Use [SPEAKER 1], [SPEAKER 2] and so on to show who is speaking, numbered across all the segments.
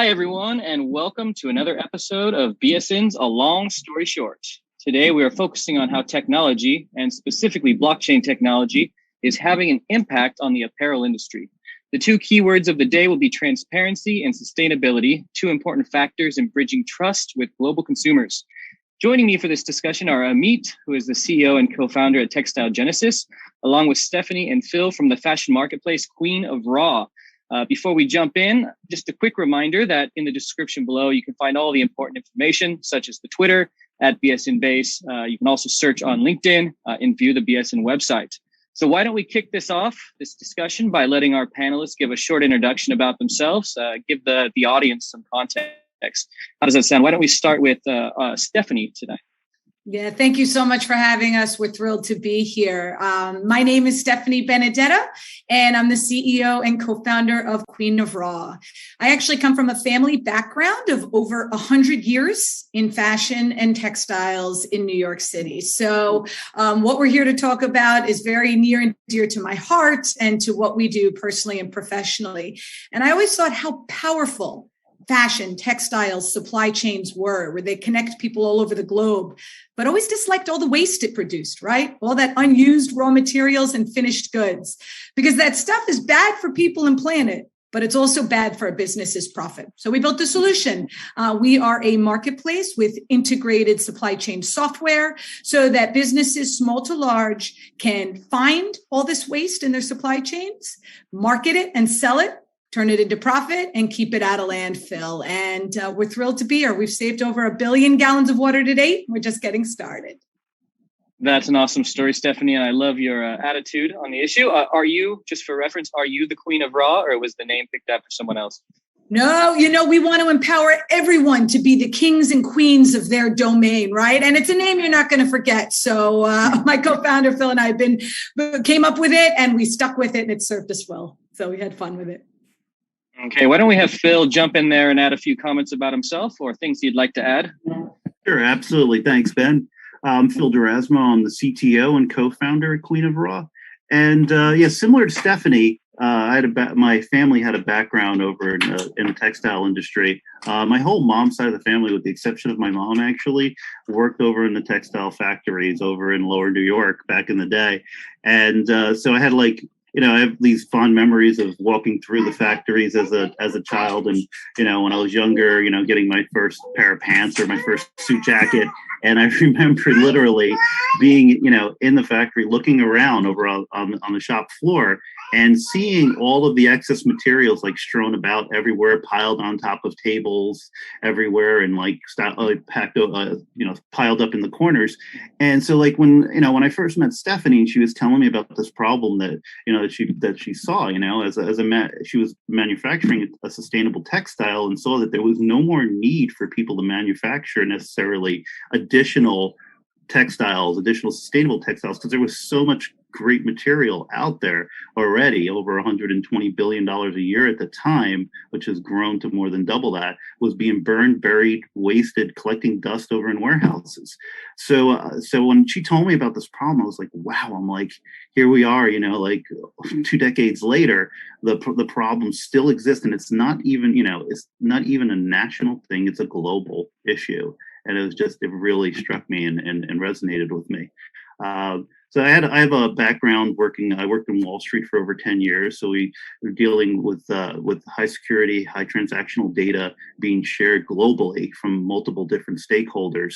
[SPEAKER 1] Hi, everyone, and welcome to another episode of BSN's A Long Story Short. Today, we are focusing on how technology, and specifically blockchain technology, is having an impact on the apparel industry. The two keywords of the day will be transparency and sustainability, two important factors in bridging trust with global consumers. Joining me for this discussion are Amit, who is the CEO and co-founder at TextileGenesis, along with Stephanie and Phil from the fashion marketplace Queen of Raw. Before we jump in, just a quick reminder that in the description below, you can find all the important information, such as the Twitter at BSNBase. You can also search on LinkedIn and view the BSN website. So why don't we kick this off, this discussion, by letting our panelists give a short introduction about themselves, give the audience some context. How does that sound? Why don't we start with Stephanie tonight?
[SPEAKER 2] Yeah, thank you so much for having us. We're thrilled to be here. My name is Stephanie Benedetto, and I'm the CEO and co-founder of Queen of Raw. I actually come from a family background of over 100 years in fashion and textiles in New York City. So what we're here to talk about is very near and dear to my heart and to what we do personally and professionally. And I always thought how powerful fashion, textiles, supply chains were, where they connect people all over the globe, but always disliked all the waste it produced, right? All that unused raw materials and finished goods, because that stuff is bad for people and planet, but it's also bad for a business's profit. So we built the solution. We are a marketplace with integrated supply chain software so that businesses, small to large, can find all this waste in their supply chains, market it and sell it, turn it into profit, and keep it out of landfill. And we're thrilled to be here. We've saved over 1 billion gallons of water to date. We're just getting started.
[SPEAKER 1] That's an awesome story, Stephanie, and I love your attitude on the issue. Are you, just for reference, are you the Queen of Raw, or was the name picked up for someone else?
[SPEAKER 2] No, we want to empower everyone to be the kings and queens of their domain, right? And it's a name you're not going to forget. So my co-founder, Phil, and I came up with it, and we stuck with it, and it served us well. So we had fun with it.
[SPEAKER 1] Okay, why don't we have Phil jump in there and add a few comments about himself or things he'd like to add?
[SPEAKER 3] Sure, absolutely. Thanks, Ben. I'm Phil Derasmo. I'm the CTO and co-founder at Queen of Raw. And similar to Stephanie, my family had a background over in the textile industry. My whole mom's side of the family, with the exception of my mom, actually worked over in the textile factories over in Lower New York back in the day. And so I had I have these fond memories of walking through the factories as a child, and when I was younger, getting my first pair of pants or my first suit jacket. And I remember literally being, in the factory, looking around over on the shop floor and seeing all of the excess materials strewn about everywhere, piled on top of tables everywhere, and packed, piled up in the corners. And so when I first met Stephanie, she was telling me about this problem that she saw, she was manufacturing a sustainable textile and saw that there was no more need for people to manufacture necessarily additional sustainable textiles, because there was so much great material out there already. Over $120 billion a year at the time, which has grown to more than double that, was being burned, buried, wasted, collecting dust over in warehouses. So when she told me about this problem, I was like, wow, here we are, 2 decades later, the problem still exists, and it's not even a national thing, it's a global issue. And it really struck me and resonated with me. So I have a background I worked in Wall Street for over 10 years. So we were dealing with high security, high transactional data being shared globally from multiple different stakeholders.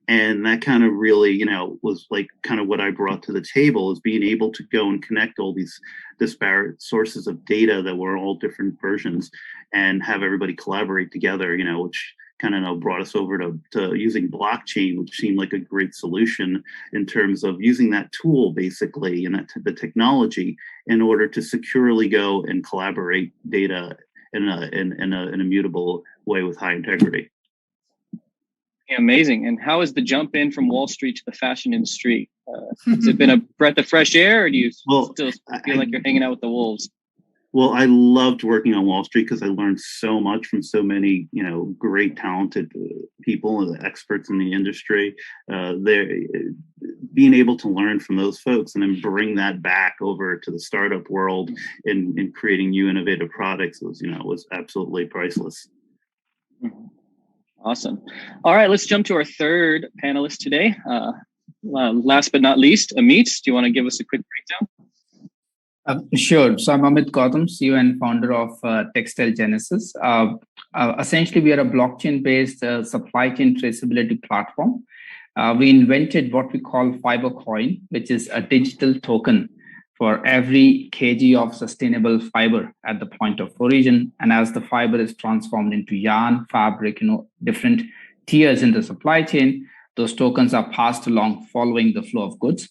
[SPEAKER 3] And that kind of really, was kind of what I brought to the table, is being able to go and connect all these disparate sources of data that were all different versions and have everybody collaborate together, which kind of brought us over to using blockchain, which seemed like a great solution in terms of using that tool basically, and the technology, in order to securely go and collaborate data in an immutable way with high integrity.
[SPEAKER 1] Amazing. And how is the jump in from Wall Street to the fashion industry? Has it been a breath of fresh air, or do you still feel like you're hanging out with the wolves?
[SPEAKER 3] Well, I loved working on Wall Street because I learned so much from so many, great, talented people and experts in the industry. Being able to learn from those folks and then bring that back over to the startup world in creating new innovative products was absolutely priceless.
[SPEAKER 1] Awesome. All right, let's jump to our third panelist today. Last but not least, Amit, do you want to give us a quick breakdown?
[SPEAKER 4] Sure. So I'm Amit Gautam, CEO and founder of TextileGenesis. Essentially, we are a blockchain-based supply chain traceability platform. We invented what we call Fiber Coin, which is a digital token for every kg of sustainable fiber at the point of origin. And as the fiber is transformed into yarn, fabric, different tiers in the supply chain, those tokens are passed along following the flow of goods,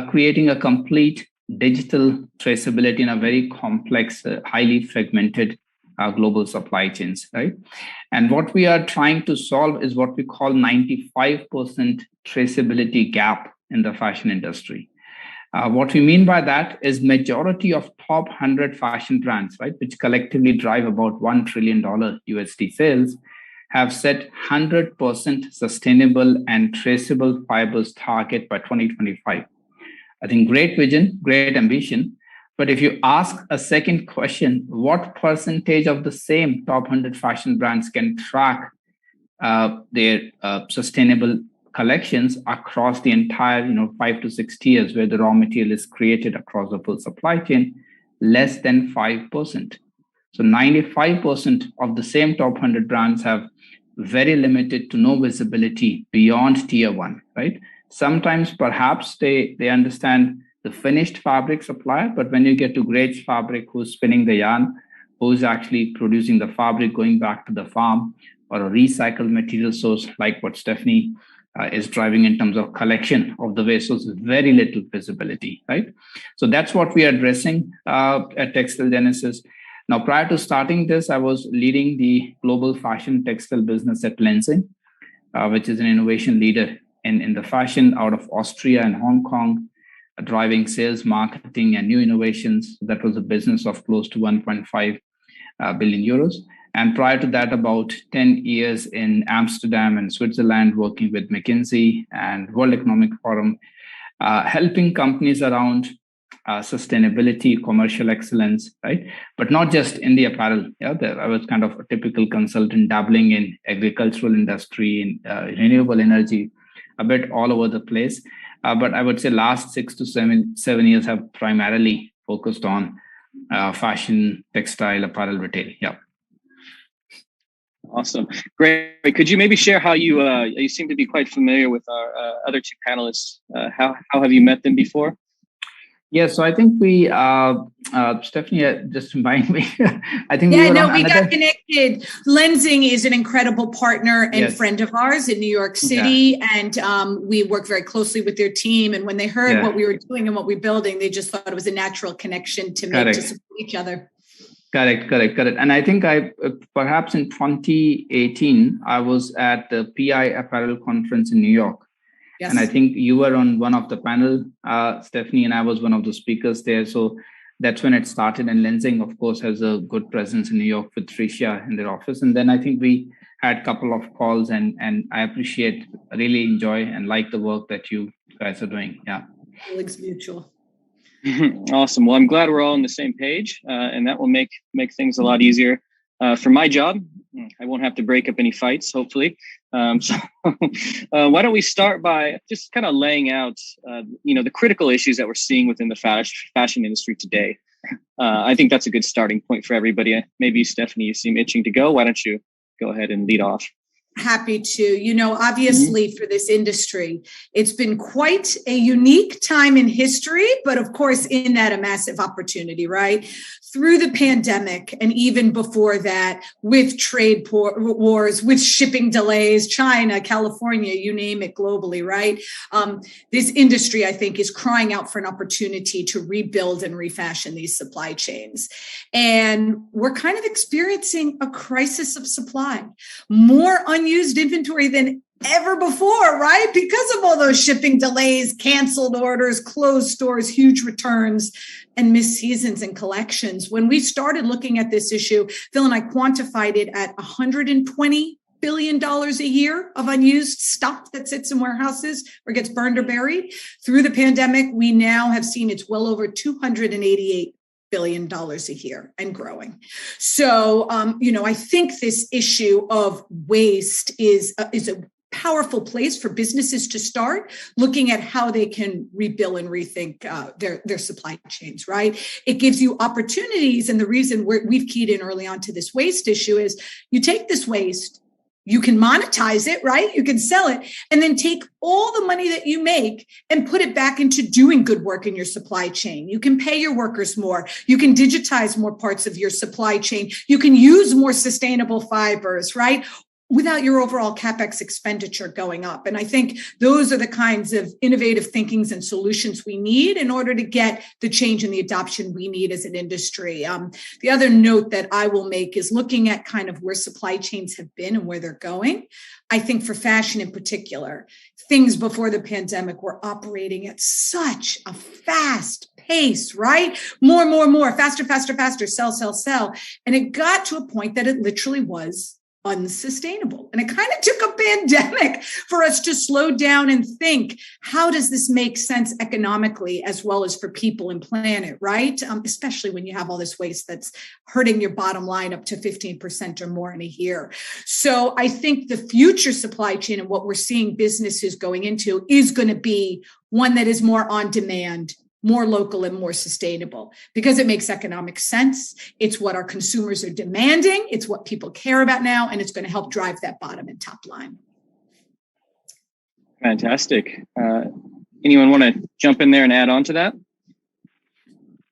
[SPEAKER 4] creating a complete digital traceability in a very complex, highly fragmented global supply chains, right? And what we are trying to solve is what we call 95% traceability gap in the fashion industry. What we mean by that is majority of top 100 fashion brands, right, which collectively drive about $1 trillion USD sales, have set 100% sustainable and traceable fibers target by 2025. I think great vision, great ambition. But if you ask a second question, what percentage of the same top 100 fashion brands can track their sustainable collections across the entire 5 to 6 tiers where the raw material is created across the full supply chain? Less than 5%. So 95% of the same top 100 brands have very limited to no visibility beyond tier 1, right? Sometimes perhaps they understand the finished fabric supplier, but when you get to Grade's Fabric, who's spinning the yarn, who's actually producing the fabric going back to the farm, or a recycled material source like what Stephanie is driving in terms of collection of the vessels, very little visibility, right? So that's what we are addressing at TextileGenesis. Now, prior to starting this, I was leading the global fashion textile business at Lenzing, which is an innovation leader in the fashion out of Austria and Hong Kong, driving sales, marketing, and new innovations. That was a business of close to 1.5 billion euros. And prior to that, about 10 years in Amsterdam and Switzerland, working with McKinsey and World Economic Forum, helping companies around sustainability, commercial excellence, right? But not just in the apparel. I was kind of a typical consultant dabbling in agricultural industry, in renewable energy, a bit all over the place. But I would say last 6 to 7 years have primarily focused on fashion, textile, apparel, retail. Yeah.
[SPEAKER 1] Awesome. Great. Could you maybe share how you seem to be quite familiar with our other two panelists? How have you met them before?
[SPEAKER 4] Yeah, so I think we, Stephanie, just remind me. I think
[SPEAKER 2] we got connected. Lenzing is an incredible partner and friend of ours in New York City, and we work very closely with their team. And when they heard what we were doing and what we're building, they just thought it was a natural connection to make to support each other.
[SPEAKER 4] Correct. And I think perhaps in 2018, I was at the PI Apparel conference in New York. Yes. And I think you were on one of the panel, Stephanie, and I was one of the speakers there. So that's when it started. And Lenzing, of course, has a good presence in New York with Tricia in their office. And then I think we had a couple of calls, and I really enjoy and like the work that you guys are doing. Yeah.
[SPEAKER 2] Feelings mutual.
[SPEAKER 1] Awesome. Well, I'm glad we're all on the same page, and that will make things a lot easier for my job. I won't have to break up any fights, hopefully. So why don't we start by just kind of laying out, the critical issues that we're seeing within the fashion industry today. I think that's a good starting point for everybody. Maybe Stephanie, you seem itching to go. Why don't you go ahead and lead off?
[SPEAKER 2] Happy to. Obviously for this industry, it's been quite a unique time in history, but of course in that a massive opportunity, right? Through the pandemic and even before that, with trade wars, with shipping delays, China, California, you name it, globally, right? This industry, I think, is crying out for an opportunity to rebuild and refashion these supply chains. And we're kind of experiencing a crisis of supply. More unused inventory than ever before, right? Because of all those shipping delays, canceled orders, closed stores, huge returns, and missed seasons and collections. When we started looking at this issue, Phil and I quantified it at $120 billion a year of unused stuff that sits in warehouses or gets burned or buried. Through the pandemic, we now have seen it's well over $288 billion a year and growing. So, I think this issue of waste is a powerful place for businesses to start looking at how they can rebuild and rethink their supply chains, right? It gives you opportunities. And the reason we've keyed in early on to this waste issue is you take this waste, you can monetize it, right? You can sell it and then take all the money that you make and put it back into doing good work in your supply chain. You can pay your workers more. You can digitize more parts of your supply chain. You can use more sustainable fibers, right? Without your overall CapEx expenditure going up. And I think those are the kinds of innovative thinkings and solutions we need in order to get the change and the adoption we need as an industry. The other note that I will make is looking at kind of where supply chains have been and where they're going. I think for fashion in particular, things before the pandemic were operating at such a fast pace, right? More, faster, sell. And it got to a point that it literally was unsustainable. And it kind of took a pandemic for us to slow down and think, how does this make sense economically as well as for people and planet, right? Especially when you have all this waste that's hurting your bottom line up to 15% or more in a year. So I think the future supply chain and what we're seeing businesses going into is going to be one that is more on demand, more local and more sustainable because it makes economic sense. It's what our consumers are demanding. It's what people care about now, and it's going to help drive that bottom and top line.
[SPEAKER 1] Fantastic. Anyone want to jump in there and add on to that?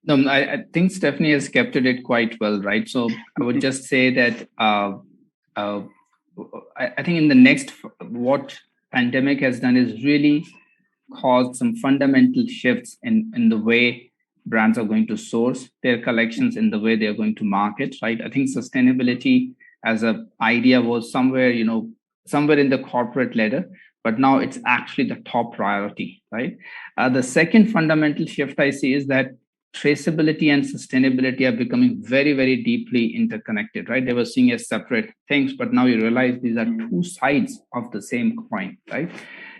[SPEAKER 4] No, I think Stephanie has captured it quite well, right? So I would just say that I think in the next, what pandemic has done is really caused some fundamental shifts in the way brands are going to source their collections, in the way they are going to market, right? I think sustainability as an idea was somewhere in the corporate ladder, but now it's actually the top priority, right? The second fundamental shift I see is that traceability and sustainability are becoming very, very deeply interconnected, right? They were seen as separate things, but now you realize these are two sides of the same coin, right?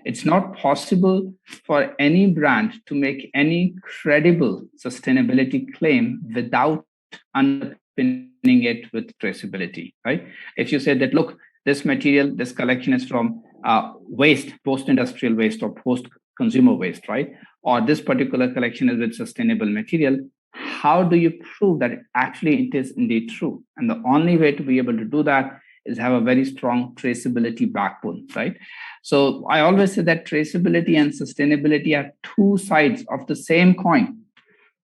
[SPEAKER 4] It's not possible for any brand to make any credible sustainability claim without underpinning it with traceability, right? If you say that, look, this material, this collection is from waste, post-industrial waste or post-consumer waste, right? Or this particular collection is with sustainable material, how do you prove that actually it is indeed true? And the only way to be able to do that is have a very strong traceability backbone, right? So I always say that traceability and sustainability are two sides of the same coin.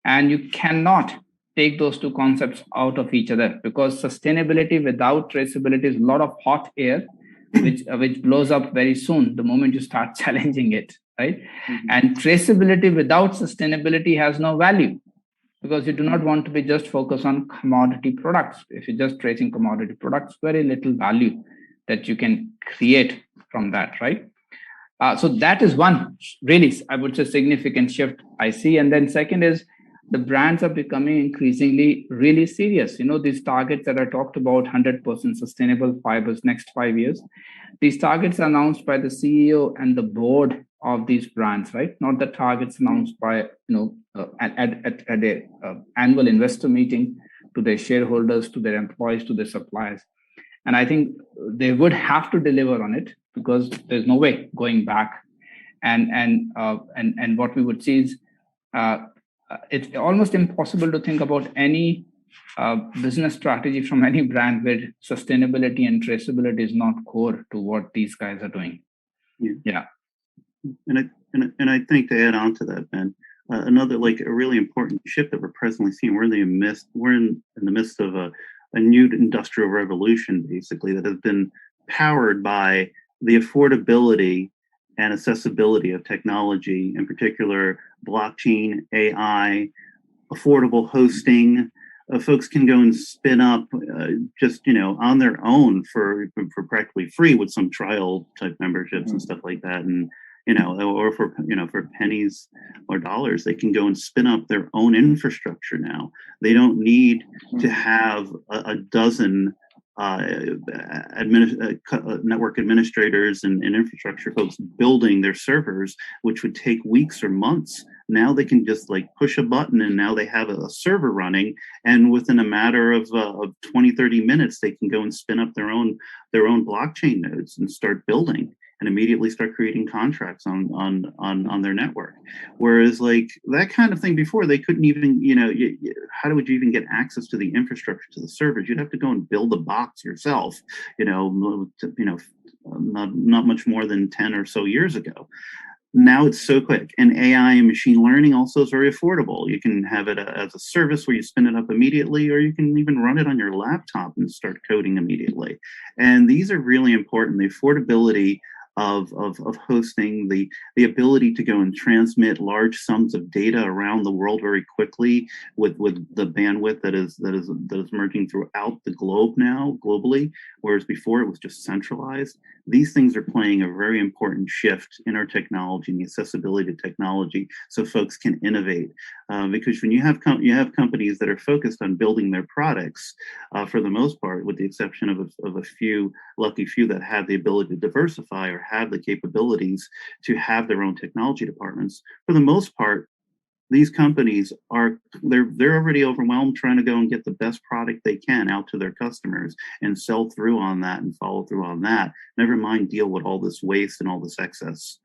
[SPEAKER 4] And you cannot take those two concepts out of each other, because sustainability without traceability is a lot of hot air, which blows up very soon the moment you start challenging it, right? Mm-hmm. And traceability without sustainability has no value, because you do not want to be just focused on commodity products. If you're just tracing commodity products, very little value that you can create from that, right? So that is one really, I would say, significant shift I see. And then second is the brands are becoming increasingly really serious. These targets that I talked about, 100% sustainable fibers next 5 years, these targets are announced by the CEO and the board of these brands, right? Not the targets announced by, at a annual investor meeting to their shareholders, to their employees, to their suppliers. And I think they would have to deliver on it, because there's no way going back. And what we would see is it's almost impossible to think about any business strategy from any brand where sustainability and traceability is not core to what these guys are doing. Yeah.
[SPEAKER 3] And I think to add on to that, Ben, another a really important shift that we're presently seeing. We're in the midst of a new industrial revolution, basically, that has been powered by the affordability and accessibility of technology, in particular blockchain, AI, affordable hosting. Folks can go and spin up on their own for practically free with some trial type memberships and stuff like that, and or for pennies or dollars, they can go and spin up their own infrastructure now. They don't need to have a dozen network administrators and infrastructure folks building their servers, which would take weeks or months Now they can just like push a button and now they have a server running, and within a matter of 20, 30 minutes, they can go and spin up their own blockchain nodes and start building and immediately start creating contracts on their network. Whereas like that kind of thing before, they couldn't even, how would you even get access to the infrastructure, to the servers? You'd have to go and build a box yourself, not much more than 10 or so years ago. Now it's so quick, and AI and machine learning also is very affordable. You can have it as a service where you spin it up immediately, or you can even run it on your laptop and start coding immediately. And these are really important. The affordability of hosting, the ability to go and transmit large sums of data around the world very quickly with the bandwidth that is emerging throughout the globe now globally, whereas before it was just centralized. These things are playing a very important shift in our technology and the accessibility to technology, so folks can innovate. Because when you have companies that are focused on building their products, for the most part, with the exception of a few lucky few that have the ability to diversify or have the capabilities to have their own technology departments, for the most part, these companies they're already overwhelmed trying to go and get the best product they can out to their customers and sell through on that and follow through on that. Never mind deal with all this waste and all this excess.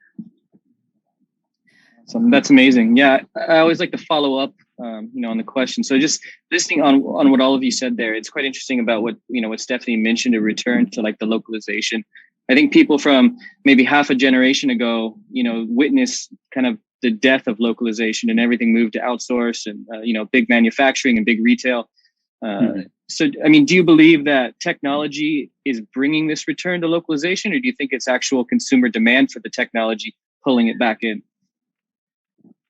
[SPEAKER 1] So that's amazing. Yeah, I always like to follow up, on the question. So just listening on what all of you said there, it's quite interesting about what Stephanie mentioned, a return to like the localization. I think people from maybe half a generation ago, witnessed kind of the death of localization, and everything moved to outsource and, big manufacturing and big retail. So, I mean, do you believe that technology is bringing this return to localization, or do you think it's actual consumer demand for the technology pulling it back in?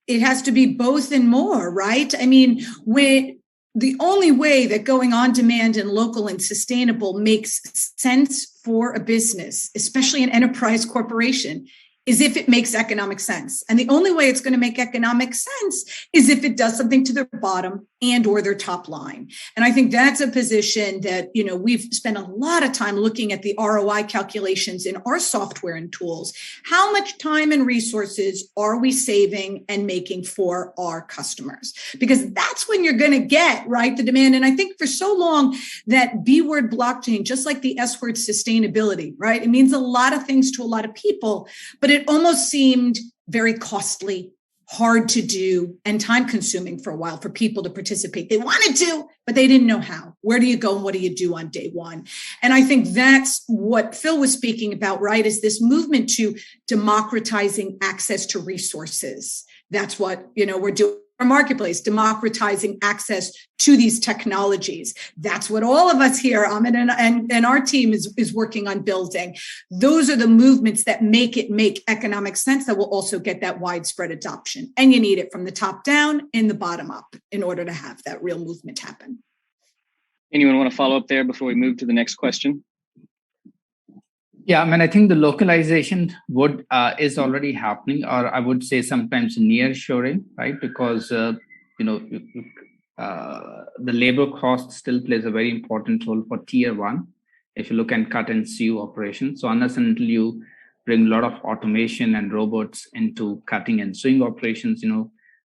[SPEAKER 2] It has to be both and more, right? I mean, the only way that going on demand and local and sustainable makes sense for a business, especially an enterprise corporation, is if it makes economic sense. And the only way it's going to make economic sense is if it does something to their bottom and or their top line. And I think that's a position that, we've spent a lot of time looking at the ROI calculations in our software and tools. How much time and resources are we saving and making for our customers? Because that's when you're going to get, right, the demand. And I think for so long that B word blockchain, just like the S word sustainability, right? It means a lot of things to a lot of people, but it almost seemed very costly, hard to do, and time consuming for a while for people to participate. They wanted to, but they didn't know how. Where do you go and what do you do on day one? And I think that's what Phil was speaking about, right? Is this movement to democratizing access to resources. That's what, we're doing. Our marketplace, democratizing access to these technologies. That's what all of us here, Amit and our team is working on building. Those are the movements that make economic sense, that will also get that widespread adoption. And you need it from the top down and the bottom up in order to have that real movement happen.
[SPEAKER 1] Anyone want to follow up there before we move to the next question?
[SPEAKER 4] Yeah, I think the localization is already happening, or I would say sometimes near-shoring, right? Because the labor cost still plays a very important role for tier one. If you look at cut and sew operations, so unless and until you bring a lot of automation and robots into cutting and sewing operations,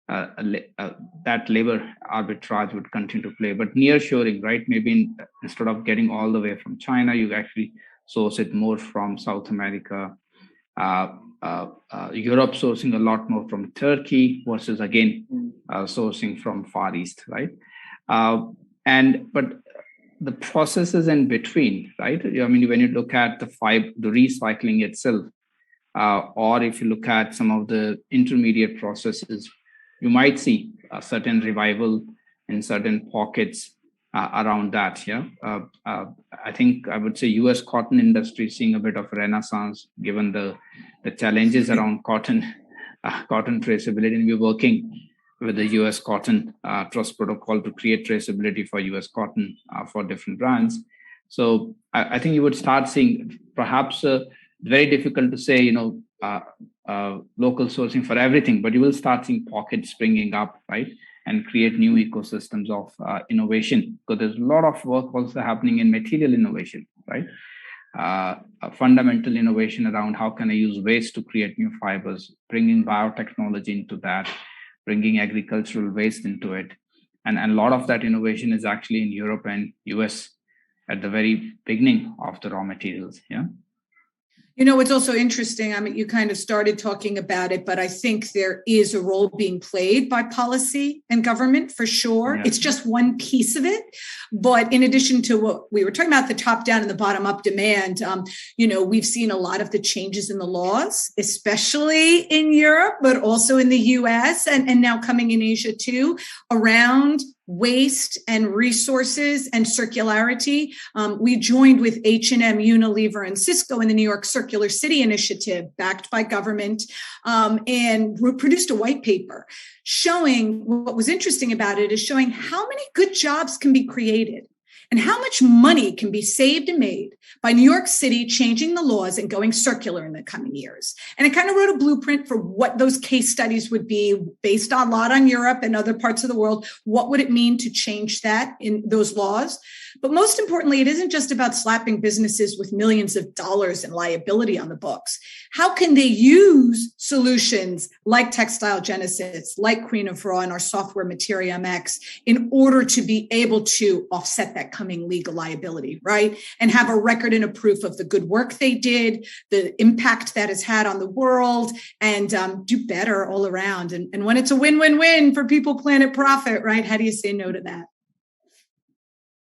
[SPEAKER 4] that labor arbitrage would continue to play. But near-shoring, right? Maybe instead of getting all the way from China, you actually source it more from South America, Europe sourcing a lot more from Turkey versus again sourcing from Far East, right? But the processes in between, right? I mean, when you look at the recycling itself, or if you look at some of the intermediate processes, you might see a certain revival in certain pockets around that. Yeah, I think I would say U.S. cotton industry is seeing a bit of a renaissance given the challenges around cotton traceability, and we're working with the U.S. Cotton Trust Protocol to create traceability for U.S. cotton for different brands. So I think you would start seeing, perhaps very difficult to say, local sourcing for everything, but you will start seeing pockets springing up, right? And create new ecosystems of innovation, because there's a lot of work also happening in material innovation, right? Fundamental innovation around how can I use waste to create new fibers, bringing biotechnology into that, bringing agricultural waste into it. And a lot of that innovation is actually in Europe and US at the very beginning of the raw materials. Yeah.
[SPEAKER 2] You know, it's also interesting. I mean, you kind of started talking about it, but I think there is a role being played by policy and government for sure. Yeah. It's just one piece of it. But in addition to what we were talking about, the top down and the bottom up demand, you know, we've seen a lot of the changes in the laws, especially in Europe, but also in the US and now coming in Asia too, around waste and resources and circularity. We joined with H&M, Unilever, and Cisco in the New York Circular City Initiative, backed by government, and produced a white paper showing what was interesting about it is showing how many good jobs can be created and how much money can be saved and made by New York City changing the laws and going circular in the coming years. And it kind of wrote a blueprint for what those case studies would be based a lot on Europe and other parts of the world. What would it mean to change that in those laws? But most importantly, it isn't just about slapping businesses with millions of dollars in liability on the books. How can they use solutions like TextileGenesis, like Queen of Raw, and our software Materia MX in order to be able to offset that coming legal liability, right? And have a record and a proof of the good work they did, the impact that has had on the world, and do better all around. And when it's a win-win-win for people, planet, profit, right? How do you say no to that?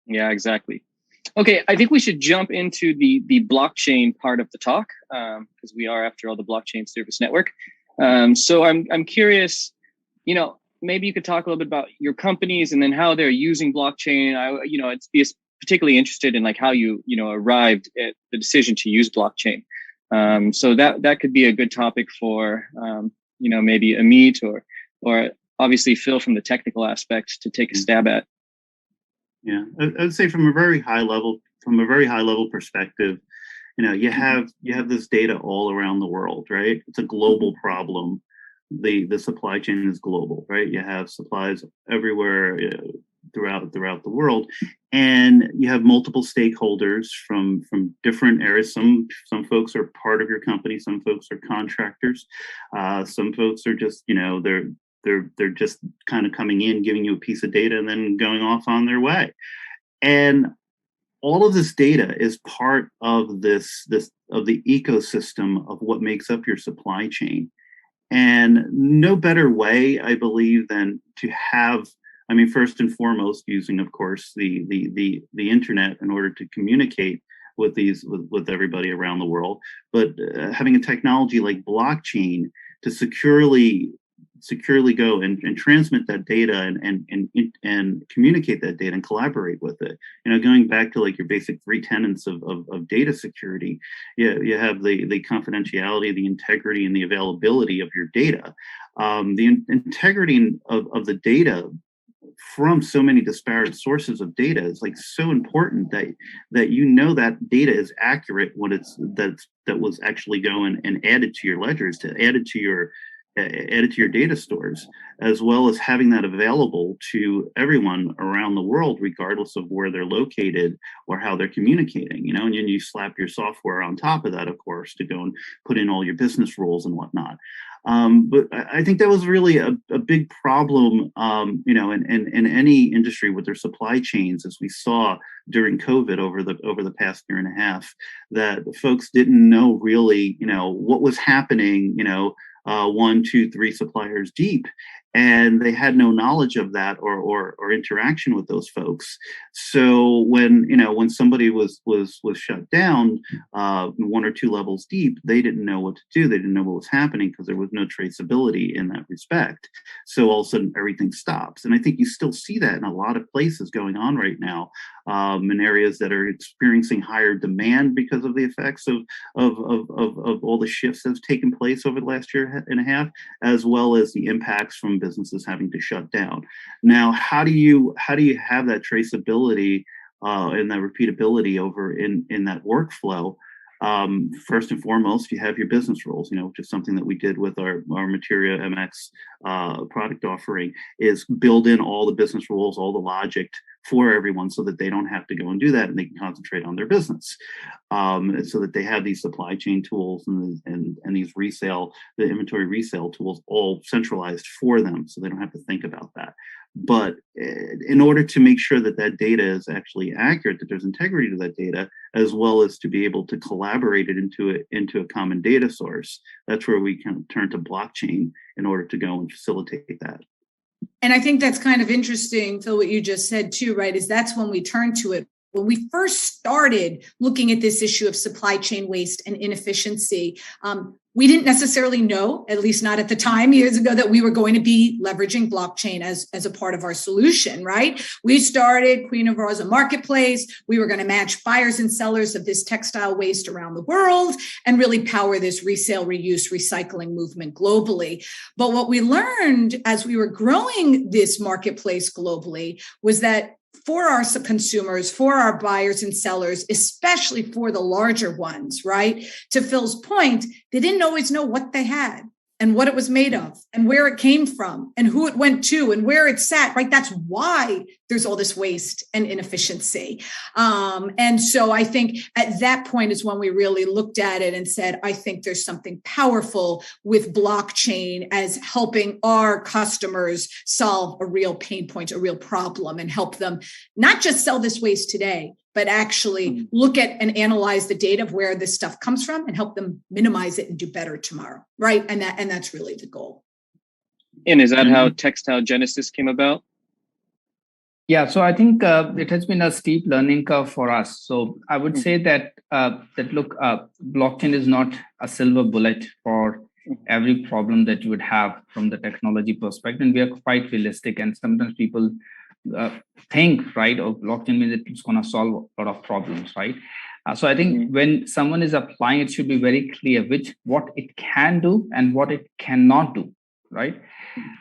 [SPEAKER 1] Yeah, exactly. Okay, I think we should jump into the blockchain part of the talk because we are, after all, the blockchain service network. So I'm curious, you know, maybe you could talk a little bit about your companies and then how they're using blockchain. It's particularly interested in like how you arrived at the decision to use blockchain. So that could be a good topic for maybe Amit or obviously Phil from the technical aspects to take a stab at.
[SPEAKER 3] Yeah, I'd say from a very high level perspective, you know, you have this data all around the world, right? It's a global problem. The supply chain is global, right? You have supplies everywhere throughout the world, and you have multiple stakeholders from different areas. Some folks are part of your company, some folks are contractors, some folks are just, you know, they're just kind of coming in, giving you a piece of data and then going off on their way. And all of this data is part of this of the ecosystem of what makes up your supply chain. And no better way, I believe, than to have, I mean, first and foremost, using, of course, the internet in order to communicate with everybody around the world, but having a technology like blockchain to securely go and transmit that data and communicate that data and collaborate with it. You know, going back to like your basic three tenets of data security, you have the confidentiality, the integrity, and the availability of your data. The integrity of the data from so many disparate sources of data is like so important that you know that data is accurate when that was actually going and added to your ledgers, added to your data stores, as well as having that available to everyone around the world, regardless of where they're located or how they're communicating, you know, and then you slap your software on top of that, of course, to go and put in all your business rules and whatnot. But I think that was really a big problem, in any industry with their supply chains, as we saw during COVID over the past year and a half, that folks didn't know really, you know, what was happening, you know, 1, 2, 3 suppliers deep, and they had no knowledge of that or interaction with those folks. So when somebody was shut down 1 or 2 levels deep, they didn't know what to do. They didn't know what was happening because there was no traceability in that respect. So all of a sudden everything stops. And I think you still see that in a lot of places going on right now, in areas that are experiencing higher demand because of the effects of all the shifts that have taken place over the last year and a half, as well as the impacts from businesses having to shut down. Now, how do you have that traceability and that repeatability over in that workflow? First and foremost, you have your business rules, which is something that we did with our Materia MX product offering, is build in all the business rules, all the logic for everyone so that they don't have to go and do that and they can concentrate on their business. So that they have these supply chain tools and these the inventory resale tools all centralized for them so they don't have to think about that. But in order to make sure that that data is actually accurate, that there's integrity to that data, as well as to be able to collaborate it into a common data source, that's where we can turn to blockchain in order to go and facilitate that.
[SPEAKER 2] And I think that's kind of interesting, Phil, what you just said too, right? Is that's when we turn to it. When we first started looking at this issue of supply chain waste and inefficiency, we didn't necessarily know, at least not at the time years ago, that we were going to be leveraging blockchain as a part of our solution, right? We started Queen of Raw as a marketplace. We were going to match buyers and sellers of this textile waste around the world and really power this resale, reuse, recycling movement globally. But what we learned as we were growing this marketplace globally was that for our consumers, for our buyers and sellers, especially for the larger ones, right? To Phil's point, they didn't always know what they had and what it was made of and where it came from and who it went to and where it sat, right? That's why there's all this waste and inefficiency. And so I think at that point is when we really looked at it and said, I think there's something powerful with blockchain as helping our customers solve a real pain point, a real problem, and help them not just sell this waste today, but actually look at and analyze the data of where this stuff comes from and help them minimize it and do better tomorrow, right? And that's really the goal.
[SPEAKER 1] And is that how TextileGenesis came about?
[SPEAKER 4] Yeah, so I think it has been a steep learning curve for us. So I would say that blockchain is not a silver bullet for every problem that you would have from the technology perspective. And we are quite realistic, and sometimes people think, right, of blockchain means it's going to solve a lot of problems, right? So I think when someone is applying, it should be very clear what it can do and what it cannot do, right?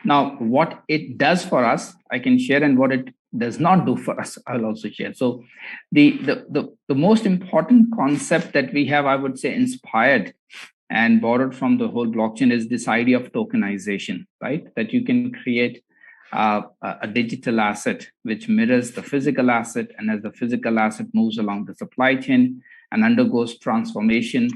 [SPEAKER 4] Now, what it does for us, I can share, and what it does not do for us, I'll also share. So the most important concept that we have, I would say, inspired and borrowed from the whole blockchain is this idea of tokenization, right? That you can create a digital asset which mirrors the physical asset, and as the physical asset moves along the supply chain and undergoes transformation,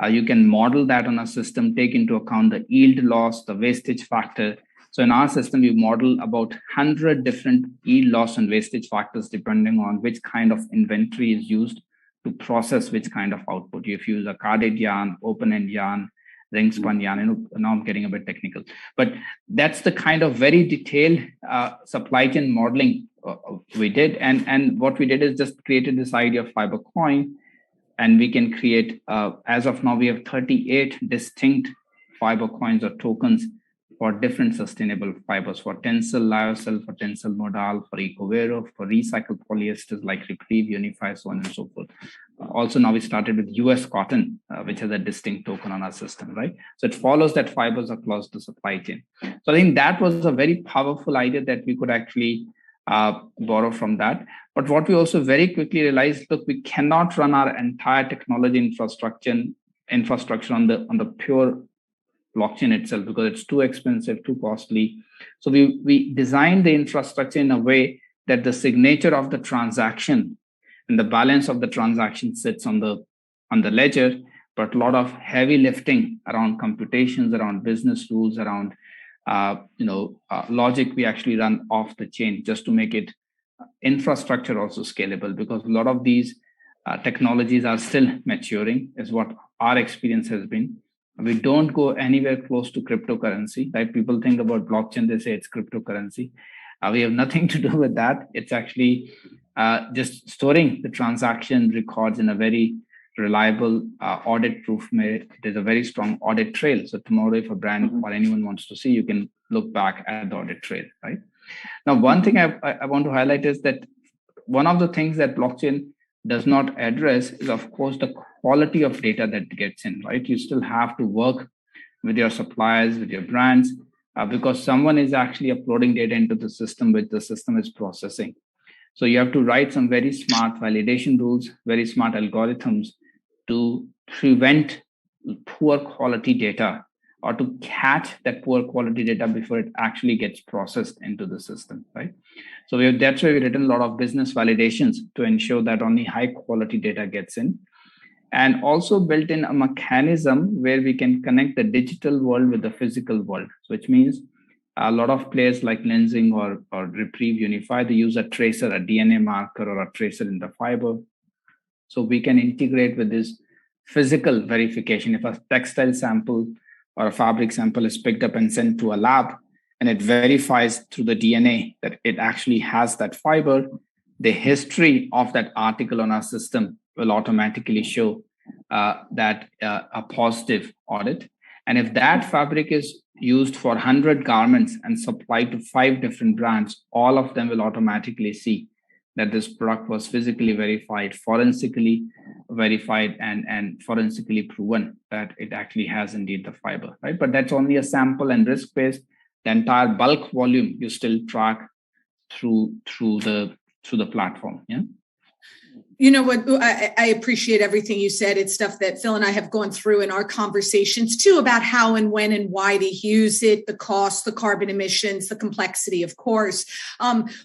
[SPEAKER 4] you can model that on a system, take into account the yield loss, the wastage factor. So in our system, we model about 100 different yield loss and wastage factors depending on which kind of inventory is used to process which kind of output. If you use a carded yarn, open-end yarn, ring spun yarn, now I'm getting a bit technical, but that's the kind of very detailed supply chain modeling we did. And what we did is just created this idea of fiber coin, and we can create, as of now, we have 38 distinct fiber coins or tokens for different sustainable fibers, for Tencel, Lyocell, for Tencel Modal, for EcoVero, for recycled polyesters like Retrieve, Unify, so on and so forth. Also, now we started with US cotton, which has a distinct token on our system, right? So it follows that fibers are close to supply chain. So I think that was a very powerful idea that we could actually borrow from that. But what we also very quickly realized, look, we cannot run our entire technology infrastructure on the pure blockchain itself because it's too expensive, too costly. So we designed the infrastructure in a way that the signature of the transaction and the balance of the transaction sits on the ledger, but a lot of heavy lifting around computations, around business rules, around logic we actually run off the chain just to make it infrastructure also scalable, because a lot of these technologies are still maturing, is what our experience has been. We don't go anywhere close to cryptocurrency, right? People think about blockchain, they say it's cryptocurrency. We have nothing to do with that. It's actually just storing the transaction records in a very reliable, audit-proof way. There's a very strong audit trail. So tomorrow, if a brand or anyone wants to see, you can look back at the audit trail, right? Now, one thing I want to highlight is that one of the things that blockchain does not address is, of course, the quality of data that gets in, right? You still have to work with your suppliers, with your brands, because someone is actually uploading data into the system, which the system is processing. So you have to write some very smart validation rules, very smart algorithms to prevent poor quality data or to catch that poor quality data before it actually gets processed into the system, right? So that's why we've written a lot of business validations to ensure that only high quality data gets in. And also built in a mechanism where we can connect the digital world with the physical world, which means a lot of players like Lensing or Reprieve Unify, they use a tracer, a DNA marker or a tracer in the fiber. So we can integrate with this physical verification. If a textile sample or a fabric sample is picked up and sent to a lab and it verifies through the DNA that it actually has that fiber, the history of that article on our system will automatically show that a positive audit. And if that fabric is used for 100 garments and supplied to 5 different brands, all of them will automatically see that this product was physically verified, forensically verified, and forensically proven that it actually has indeed the fiber, right? But that's only a sample and risk-based. The entire bulk volume you still track through the platform. Yeah.
[SPEAKER 2] You know what? I appreciate everything you said. It's stuff that Phil and I have gone through in our conversations too about how and when and why to use it, the cost, the carbon emissions, the complexity, of course.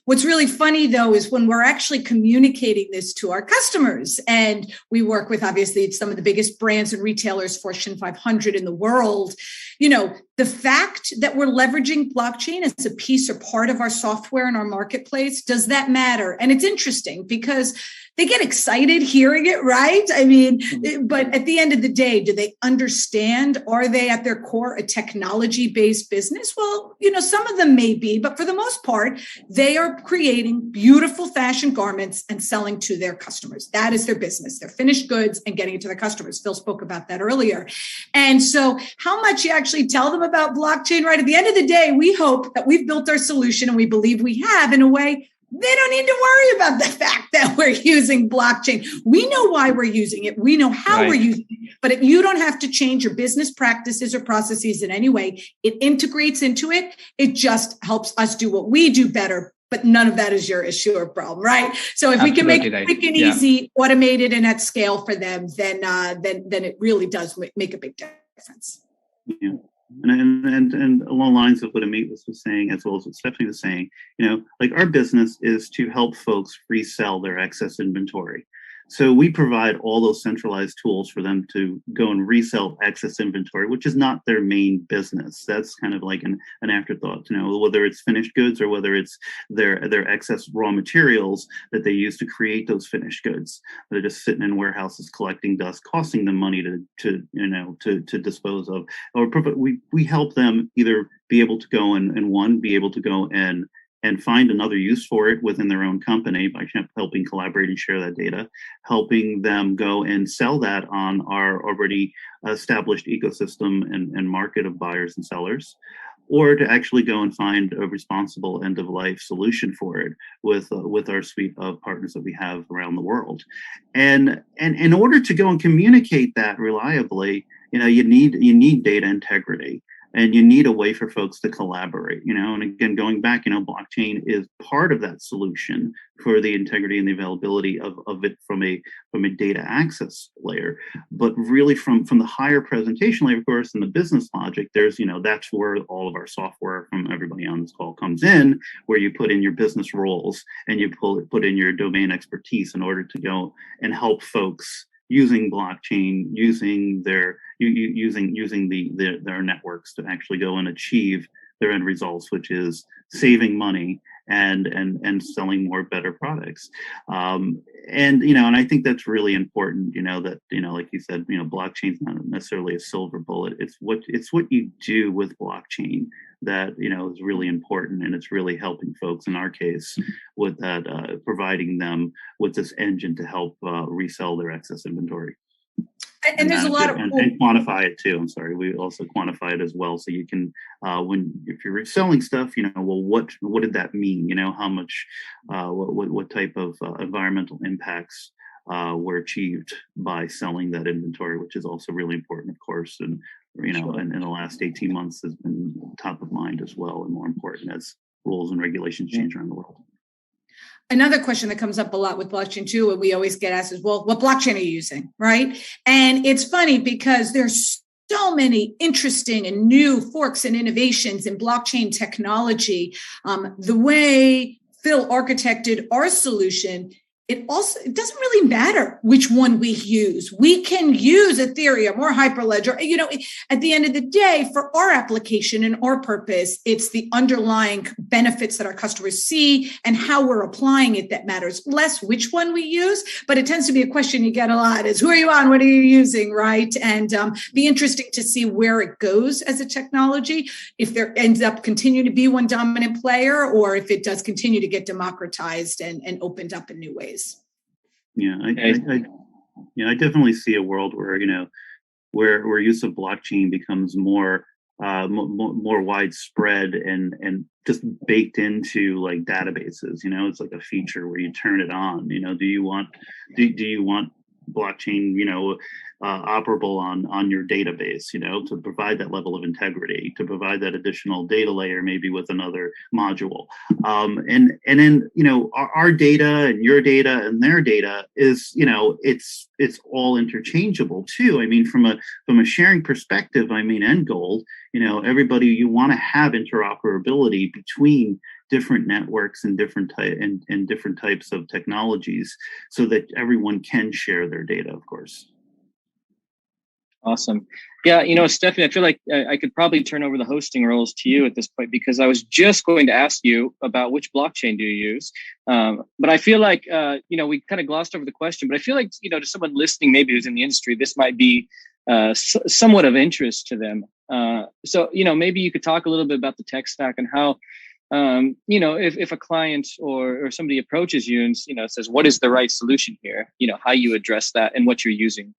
[SPEAKER 2] What's really funny, though, is when we're actually communicating this to our customers, and we work with, obviously, some of the biggest brands and retailers, Fortune 500 in the world. You know, the fact that we're leveraging blockchain as a piece or part of our software in our marketplace, does that matter? And it's interesting because they get excited hearing it, right? I mean, but at the end of the day, do they understand? Are they at their core a technology-based business? Well, you know, some of them may be, but for the most part, they are creating beautiful fashion garments and selling to their customers. That is their business. They're finished goods and getting it to their customers. Phil spoke about that earlier. And so how much you actually tell them about blockchain, right? At the end of the day, we hope that we've built our solution, and we believe we have, in a way they don't need to worry about the fact that we're using blockchain. We know why we're using it. We know how we're using it. But if you don't have to change your business practices or processes in any way, it integrates into it. It just helps us do what we do better. But none of that is your issue or problem, right? So if we can make it quick and easy, automated, and at scale for them, then it really does make a big difference.
[SPEAKER 3] Yeah. And along the lines of what Amit was saying, as well as what Stephanie was saying, you know, like our business is to help folks resell their excess inventory. So we provide all those centralized tools for them to go and resell excess inventory, which is not their main business. That's kind of like an afterthought, you know, whether it's finished goods or whether it's their excess raw materials that they use to create those finished goods. They're just sitting in warehouses collecting dust, costing them money to dispose of. Or we help them either be able to go and find another use for it within their own company by helping collaborate and share that data, helping them go and sell that on our already established ecosystem and market of buyers and sellers, or to actually go and find a responsible end-of-life solution for it with our suite of partners that we have around the world. And in order to go and communicate that reliably, you know, you need data integrity. And you need a way for folks to collaborate, you know, and again, going back, you know, blockchain is part of that solution for the integrity and the availability of it from a data access layer. But really from the higher presentation layer, of course, and the business logic, there's, you know, that's where all of our software from everybody on this call comes in, where you put in your business roles and you put in your domain expertise in order to go and help folks using blockchain, using their networks to actually go and achieve their end results, which is saving money and selling more better products. And you know, and I think that's really important, you know, that, you know, like you said, you know, blockchain's not necessarily a silver bullet. It's what you do with blockchain that, you know, is really important, and it's really helping folks in our case with that, providing them with this engine to help resell their excess inventory.
[SPEAKER 2] And there's a lot of
[SPEAKER 3] and quantify it too. I'm sorry, we also quantify it as well, so you can if you're selling stuff, you know, well, what did that mean? You know, how much, what type of environmental impacts were achieved by selling that inventory, which is also really important, of course, and you know, and in the last 18 months has been top of mind as well, and more important as rules and regulations change around the world.
[SPEAKER 2] Another question that comes up a lot with blockchain too, and we always get asked is, well, what blockchain are you using, right? And it's funny because there's so many interesting and new forks and innovations in blockchain technology. The way Phil architected our solution, it doesn't really matter which one we use. We can use Ethereum or Hyperledger. At the end of the day, for our application and our purpose, it's the underlying benefits that our customers see and how we're applying it that matters. Less which one we use, but it tends to be a question you get a lot is, who are you on? What are you using, right? And be interesting to see where it goes as a technology, if there ends up continuing to be one dominant player, or if it does continue to get democratized and opened up in new ways.
[SPEAKER 3] Yeah, I definitely see a world where where use of blockchain becomes more widespread and just baked into like databases. It's like a feature where you turn it on. Do you want blockchain operable on your database, to provide that level of integrity, to provide that additional data layer, maybe with another module. And then, our data and your data and their data is, it's all interchangeable too. I mean, from a sharing perspective, end goal, everybody, you want to have interoperability between different networks and different types of technologies so that everyone can share their data, of course.
[SPEAKER 1] Awesome. Yeah, Stephanie, I feel like I could probably turn over the hosting roles to you at this point, because I was just going to ask you about which blockchain do you use. But I feel like, we kind of glossed over the question, but I feel like, to someone listening, maybe who's in the industry, this might be somewhat of interest to them. So, maybe you could talk a little bit about the tech stack and how, if a client or somebody approaches you and, says, what is the right solution here? How you address that and what you're using.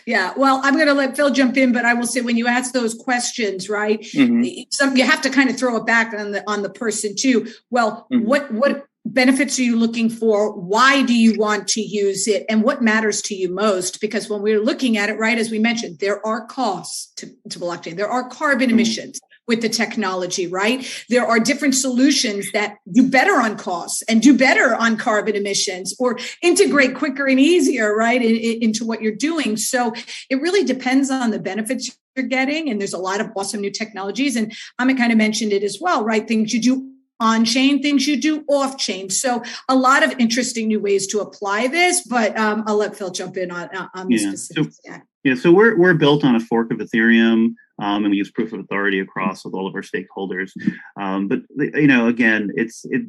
[SPEAKER 2] Yeah, well, I'm going to let Phil jump in, but I will say when you ask those questions, right, you have to kind of throw it back on the person too. Well, what benefits are you looking for? Why do you want to use it? And what matters to you most? Because when we're looking at it, right, as we mentioned, there are costs to blockchain. There are carbon emissions with the technology, right? There are different solutions that do better on costs and do better on carbon emissions or integrate quicker and easier, right, into what you're doing. So it really depends on the benefits you're getting. And there's a lot of awesome new technologies. And Amit kind of mentioned it as well, right? Things you do on-chain, things you do off-chain. So a lot of interesting new ways to apply this, but I'll let Phil jump in on the specifics.
[SPEAKER 3] So we're built on a fork of Ethereum, and we use proof of authority across with all of our stakeholders. But again,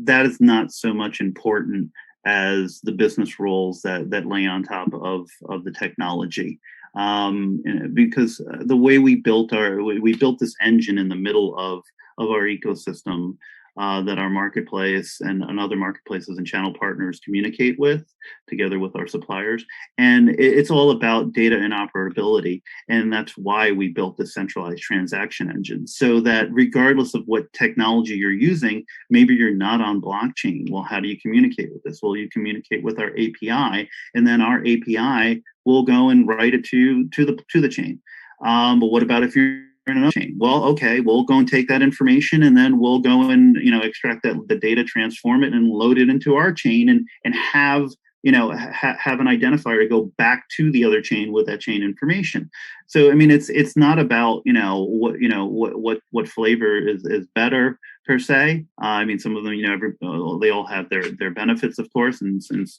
[SPEAKER 3] that is not so much important as the business rules that lay on top of the technology. Because the way we built this engine in the middle of our ecosystem that our marketplace and other marketplaces and channel partners communicate with, together with our suppliers. And it's all about data interoperability. And that's why we built the centralized transaction engine, so that regardless of what technology you're using, maybe you're not on blockchain. Well, how do you communicate with this? Well, you communicate with our API, and then our API will go and write it to the chain. But what about if you're in another chain? Well, okay, we'll go and take that information, and then we'll go and extract the data, transform it, and load it into our chain, and have have an identifier to go back to the other chain with that chain information. So it's not about what flavor is better per se. Some of them they all have their benefits, of course, and if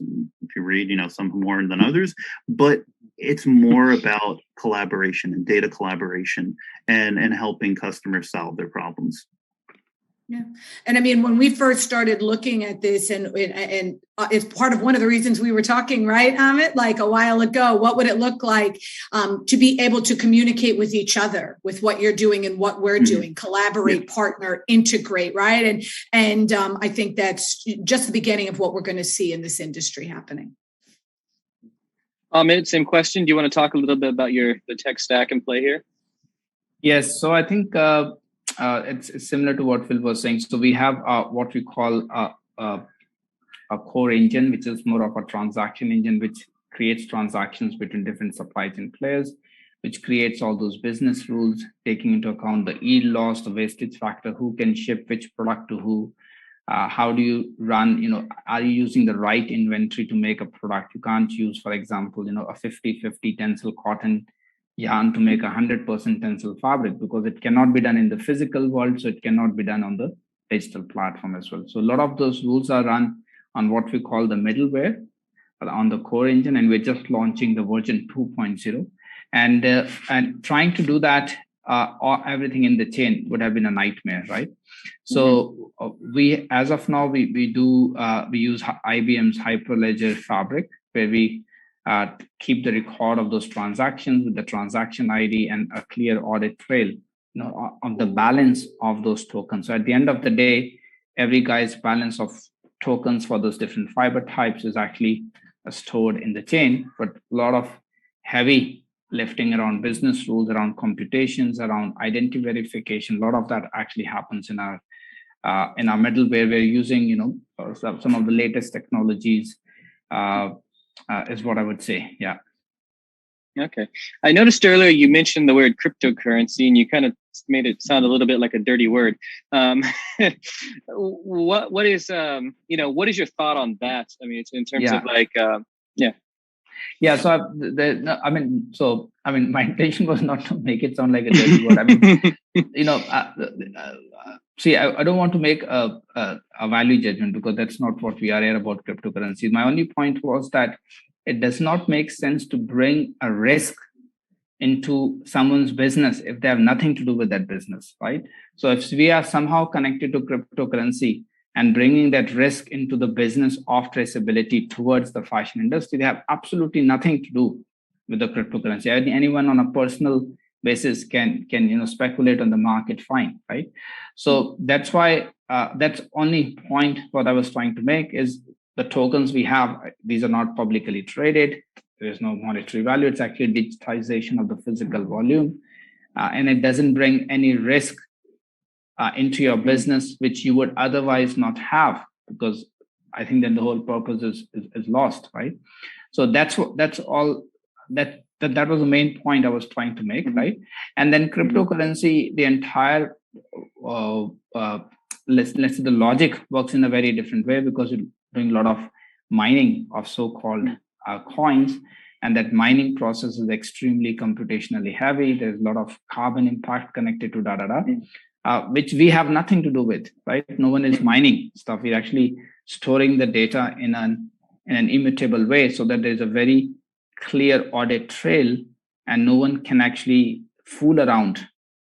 [SPEAKER 3] you read some more than others, but it's more about collaboration and data collaboration and helping customers solve their problems.
[SPEAKER 2] Yeah. And when we first started looking at this, and it's part of one of the reasons we were talking, right, Amit, like a while ago, what would it look like to be able to communicate with each other with what you're doing and what we're doing, collaborate, partner, integrate, right? And I think that's just the beginning of what we're going to see in this industry happening.
[SPEAKER 1] Amit, same question. Do you want to talk a little bit about the tech stack and play here?
[SPEAKER 4] Yes. So I think it's similar to what Phil was saying. So we have what we call a core engine, which is more of a transaction engine, which creates transactions between different supply chain players, which creates all those business rules, taking into account the yield loss, the wastage factor, who can ship which product to who, How do you run, are you using the right inventory to make a product? You can't use, for example, a 50-50 tencel cotton yarn to make 100% tencel fabric, because it cannot be done in the physical world, so it cannot be done on the digital platform as well. So a lot of those rules are run on what we call the middleware on the core engine, and we're just launching the version 2.0. And trying to do that, or everything in the chain would have been a nightmare, right? So we, as of now, we use IBM's Hyperledger Fabric, where we keep the record of those transactions with the transaction ID and a clear audit trail, of the balance of those tokens. So at the end of the day, every guy's balance of tokens for those different fiber types is actually stored in the chain, but a lot of heavy lifting around business rules, around computations, around identity verification, a lot of that actually happens in our middleware. We're using, some of the latest technologies, is what I would say. Yeah.
[SPEAKER 1] Okay. I noticed earlier you mentioned the word cryptocurrency, and you kind of made it sound a little bit like a dirty word. What is your thought on that? I mean, in terms of like, yeah.
[SPEAKER 4] Yeah. So my intention was not to make it sound like a dirty word. I mean, see, I don't want to make a value judgment, because that's not what we are here about cryptocurrencies. My only point was that it does not make sense to bring a risk into someone's business if they have nothing to do with that business, right? So if we are somehow connected to cryptocurrency and bringing that risk into the business of traceability towards the fashion industry, they have absolutely nothing to do with the cryptocurrency. Anyone on a personal basis can speculate on the market, fine, right? So that's why that's only point what I was trying to make is the tokens we have, these are not publicly traded. There is no monetary value. It's actually digitization of the physical volume, and it doesn't bring any risk into your business, which you would otherwise not have, because I think then the whole purpose is lost, right? So that was the main point I was trying to make, right? And then cryptocurrency, the entire let's say the logic works in a very different way, because you're doing a lot of mining of so-called coins, and that mining process is extremely computationally heavy. There's a lot of carbon impact connected to which we have nothing to do with, right? No one is mining stuff. We're actually storing the data in an immutable way, so that there's a very clear audit trail, and no one can actually fool around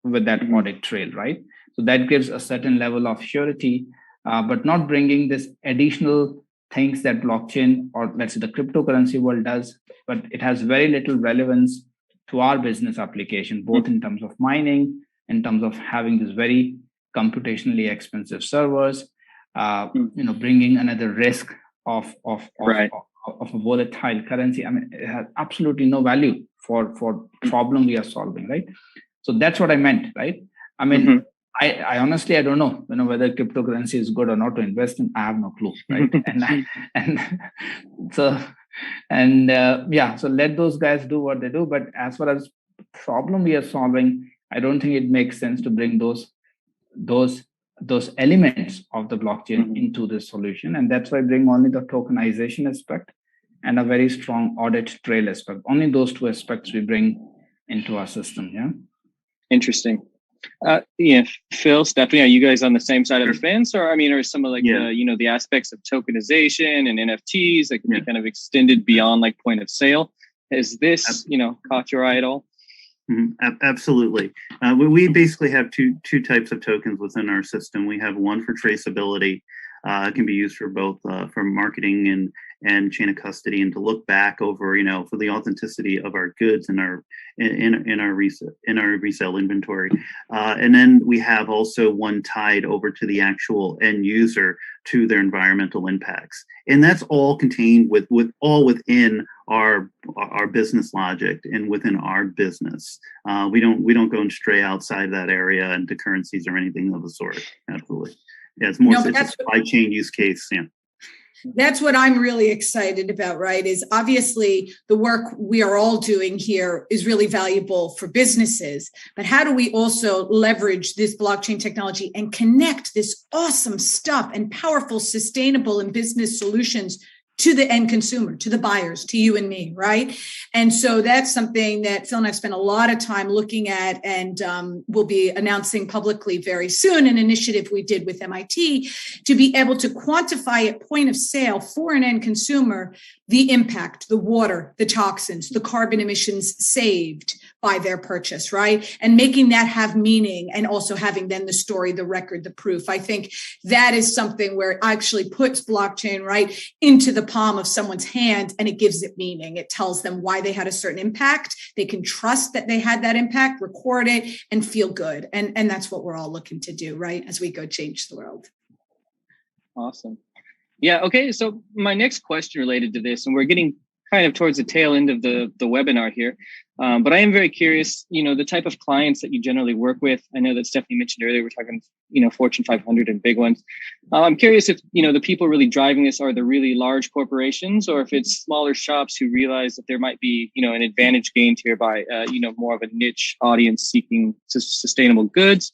[SPEAKER 4] with that audit trail, right? So that gives a certain level of surety, but not bringing this additional things that blockchain, or let's say the cryptocurrency world does, but it has very little relevance to our business application, both in terms of mining, in terms of having this very computationally expensive servers, bringing another risk of a volatile currency. I mean, it has absolutely no value for problem we are solving, right? So that's what I meant, right? I mean, I honestly, I don't know, whether cryptocurrency is good or not to invest in. I have no clue, right? So let those guys do what they do. But as far as problem we are solving, I don't think it makes sense to bring those elements of the blockchain into this solution. And that's why I bring only the tokenization aspect and a very strong audit trail aspect. Only those two aspects we bring into our system. Yeah.
[SPEAKER 1] Interesting. Phil, Stephanie, are you guys on the same side of the fence, or are some of the aspects of tokenization and NFTs that can be kind of extended beyond like point of sale? Has this, caught your eye at all?
[SPEAKER 3] Absolutely. We basically have two types of tokens within our system. We have one for traceability. It can be used for both for marketing and chain of custody, and to look back over, for the authenticity of our goods in our resale inventory. And then we have also one tied over to the actual end user, to their environmental impacts, and that's all contained within our business logic and within our business. We don't go and stray outside that area into currencies or anything of the sort. Absolutely. Yeah, it's more it's a supply chain use case. Yeah.
[SPEAKER 2] That's what I'm really excited about, right? Is obviously the work we are all doing here is really valuable for businesses, but how do we also leverage this blockchain technology and connect this awesome stuff and powerful, sustainable and business solutions to the end consumer, to the buyers, to you and me, right? And so that's something that Phil and I spent a lot of time looking at, and we'll be announcing publicly very soon an initiative we did with MIT to be able to quantify at point of sale for an end consumer the impact, the water, the toxins, the carbon emissions saved by their purchase, right? And making that have meaning, and also having then the story, the record, the proof. I think that is something where it actually puts blockchain right into the palm of someone's hand, and it gives it meaning. It tells them why they had a certain impact. They can trust that they had that impact, record it, and feel good. And that's what we're all looking to do, right? As we go change the world.
[SPEAKER 1] Awesome. Yeah. Okay. So my next question related to this, and we're getting kind of towards the tail end of the webinar here, but I am very curious, the type of clients that you generally work with. I know that Stephanie mentioned earlier, we're talking, Fortune 500 and big ones. I'm curious if, the people really driving this are the really large corporations, or if it's smaller shops who realize that there might be, an advantage gained here by, more of a niche audience seeking sustainable goods.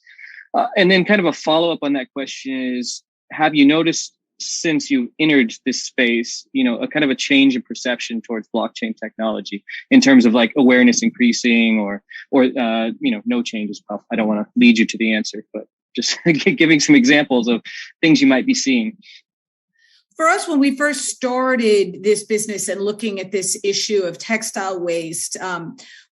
[SPEAKER 1] And then kind of a follow-up on that question is, have you noticed since you entered this space, a kind of a change in perception towards blockchain technology in terms of like awareness increasing or no change as well? I don't want to lead you to the answer, but just giving some examples of things you might be seeing.
[SPEAKER 2] For us, when we first started this business and looking at this issue of textile waste,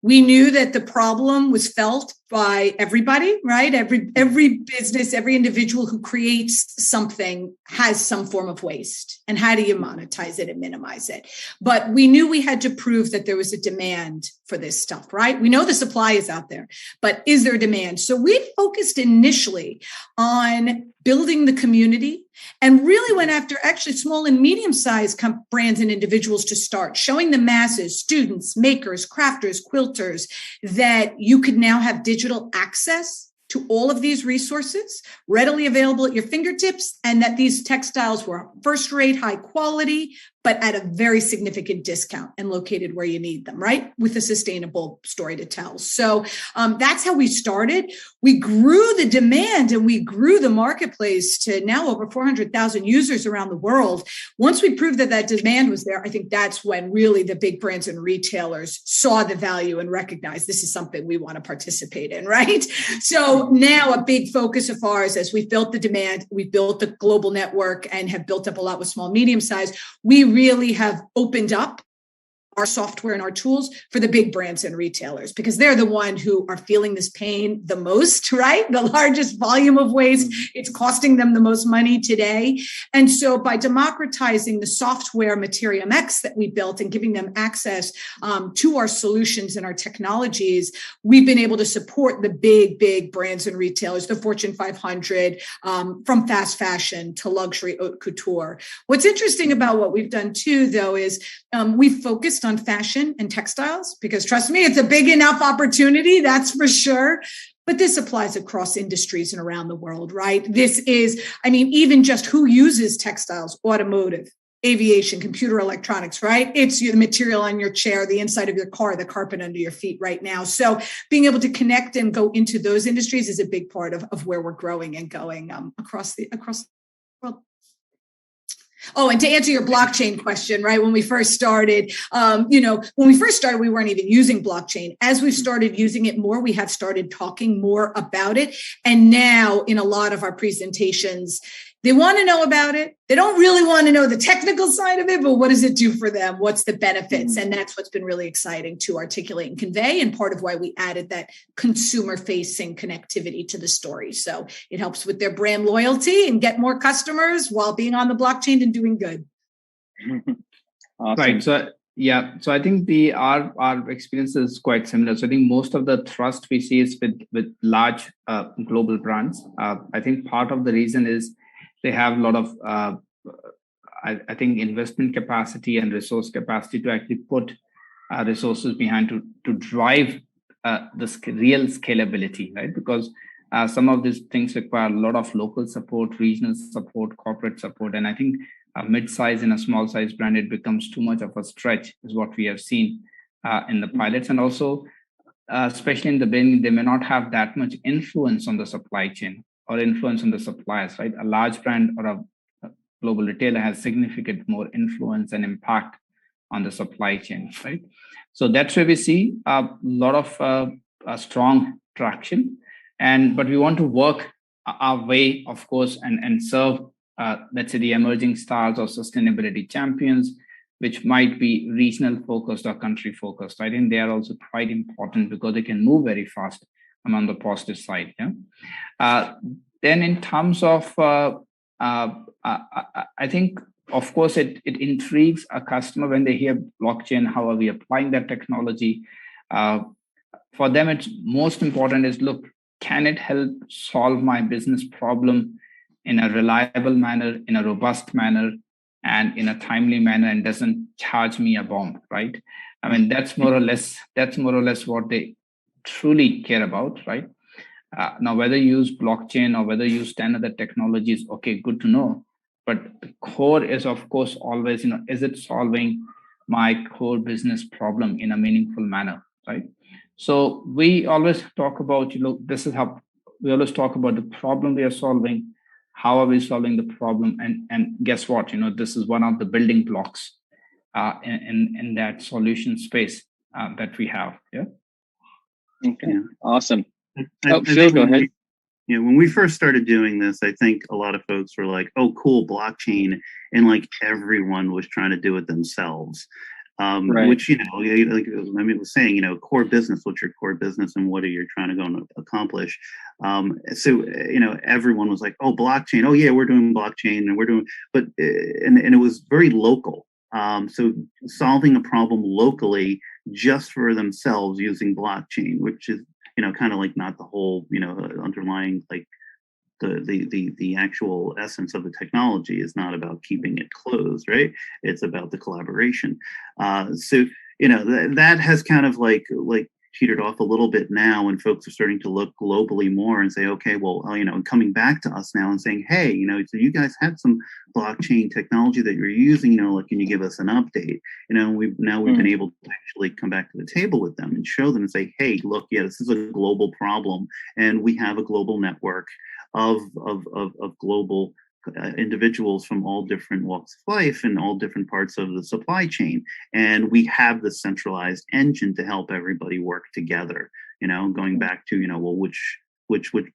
[SPEAKER 2] we knew that the problem was felt by everybody, right? Every business, every individual who creates something has some form of waste. And how do you monetize it and minimize it? But we knew we had to prove that there was a demand for this stuff, right? We know the supply is out there, but is there a demand? So we focused initially on building the community and really went after actually small and medium-sized brands and individuals to start, showing the masses, students, makers, crafters, quilters, that you could now have digital access to all of these resources readily available at your fingertips, and that these textiles were first-rate, high quality, but at a very significant discount and located where you need them, right? With a sustainable story to tell. So that's how we started. We grew the demand and we grew the marketplace to now over 400,000 users around the world. Once we proved that that demand was there, I think that's when really the big brands and retailers saw the value and recognized this is something we want to participate in, right? So now a big focus of ours, as we've built the demand, we've built the global network and have built up a lot with small, medium size, we really have opened up our software and our tools for the big brands and retailers, because they're the one who are feeling this pain the most, right? The largest volume of waste. It's costing them the most money today. And so by democratizing the software Materium X that we built and giving them access to our solutions and our technologies, we've been able to support the big brands and retailers, the Fortune 500, from fast fashion to luxury haute couture. What's interesting about what we've done too, though, is we've focused on fashion and textiles, because trust me, it's a big enough opportunity, that's for sure. But this applies across industries and around the world, right? This is, even just who uses textiles, automotive, aviation, computer electronics, right? It's the material on your chair, the inside of your car, the carpet under your feet right now. So being able to connect and go into those industries is a big part of where we're growing and going across the world. Oh, and to answer your blockchain question, right? When we first started, we weren't even using blockchain. As we've started using it more, we have started talking more about it. And now in a lot of our presentations, they want to know about it. They don't really want to know the technical side of it, but what does it do for them? What's the benefits? And that's what's been really exciting to articulate and convey, and part of why we added that consumer-facing connectivity to the story. So it helps with their brand loyalty and get more customers while being on the blockchain and doing good.
[SPEAKER 1] Awesome.
[SPEAKER 4] Right. So I think our experience is quite similar. So I think most of the thrust we see is with large global brands. I think part of the reason is they have a lot of, I think, investment capacity and resource capacity to actually put resources behind to drive the real scalability, right? Because some of these things require a lot of local support, regional support, corporate support. And I think a mid-size and a small-size brand, it becomes too much of a stretch, is what we have seen in the pilots. And also, especially in the beginning, they may not have that much influence on the supply chain or influence on the suppliers, right? A large brand or a global retailer has significant more influence and impact on the supply chain, right? So that's where we see a lot of strong traction. But we want to work our way, of course, and serve, let's say, the emerging stars or sustainability champions, which might be regional focused or country focused. I think they are also quite important because they can move very fast and on the positive side. Yeah. Then in terms of, I think, of course, it intrigues a customer when they hear blockchain. How are we applying that technology? For them, it's most important is, look, can it help solve my business problem in a reliable manner, in a robust manner, and in a timely manner, and doesn't charge me a bomb, right? I mean, that's more or less what they truly care about, right? Now, whether you use blockchain or whether you use 10 other technologies, okay, good to know. But the core is, of course, always, is it solving my core business problem in a meaningful manner, right? So we always talk about, this is how we always talk about the problem we are solving. How are we solving the problem? And guess what? This is one of the building blocks in that solution space that we have. Yeah.
[SPEAKER 1] Okay. Awesome.
[SPEAKER 3] Phil,
[SPEAKER 1] go ahead.
[SPEAKER 3] When we first started doing this, I think a lot of folks were like, "Oh, cool, blockchain," and like everyone was trying to do it themselves. Right. Which, like Amit was saying, core business, what's your core business and what are you trying to go and accomplish? So everyone was like, oh, blockchain. Oh, yeah, we're doing blockchain and we're doing, but it was very local. So solving a problem locally just for themselves using blockchain, which is, kind of like not the whole, underlying, like, the actual essence of the technology is not about keeping it closed, right? It's about the collaboration. So that has kind of like teetered off a little bit now, when folks are starting to look globally more and say, okay, well, coming back to us now and saying, hey, so you guys have some blockchain technology that you're using, can you give us an update? We've been able to actually come back to the table with them and show them and say, hey, look, yeah, this is a global problem, and we have a global network of global individuals from all different walks of life and all different parts of the supply chain, and we have the centralized engine to help everybody work together. Going back to well, which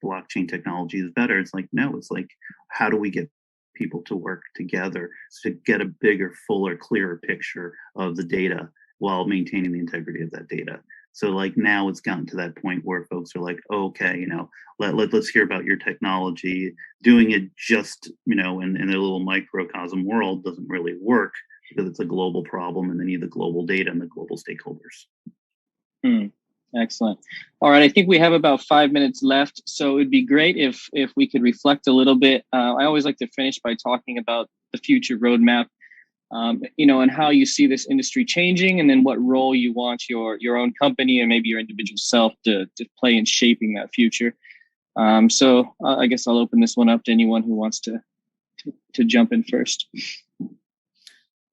[SPEAKER 3] blockchain technology is better? It's like, no, it's like, how do we get people to work together to get a bigger, fuller, clearer picture of the data while maintaining the integrity of that data? So like now it's gotten to that point where folks are like, oh, okay, let's hear about your technology. Doing it just, in a little microcosm world doesn't really work, because it's a global problem and they need the global data and the global stakeholders.
[SPEAKER 1] Excellent. All right, I think we have about 5 minutes left. So it'd be great if we could reflect a little bit. I always like to finish by talking about the future roadmap. And how you see this industry changing, and then what role you want your own company and maybe your individual self to play in shaping that future. So I guess I'll open this one up to anyone who wants to jump in first.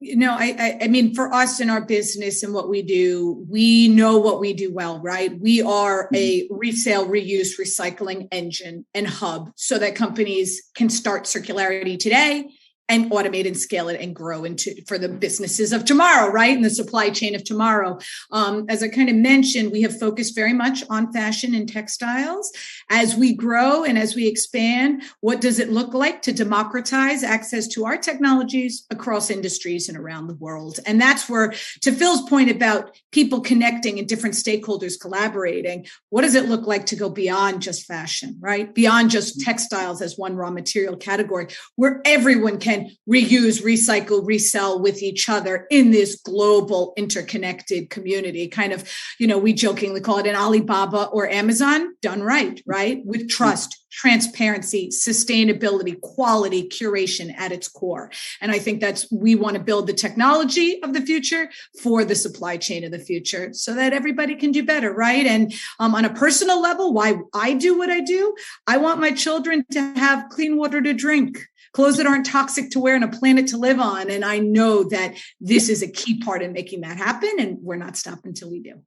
[SPEAKER 2] I mean, for us in our business and what we do, we know what we do well, right? We are a resale, reuse, recycling engine and hub so that companies can start circularity today and automate and scale it and grow for the businesses of tomorrow, right? And the supply chain of tomorrow. As I kind of mentioned, we have focused very much on fashion and textiles. As we grow and as we expand, what does it look like to democratize access to our technologies across industries and around the world? And that's where, to Phil's point about people connecting and different stakeholders collaborating, what does it look like to go beyond just fashion, right? Beyond just textiles as one raw material category, where everyone can reuse, recycle, resell with each other in this global interconnected community. Kind of, we jokingly call it an Alibaba or Amazon done right? With trust, transparency, sustainability, quality, curation at its core. And I think we want to build the technology of the future for the supply chain of the future so that everybody can do better, right? And on a personal level, why I do what I do, I want my children to have clean water to drink, clothes that aren't toxic to wear and a planet to live on. And I know that this is a key part in making that happen, and we're not stopping until we do.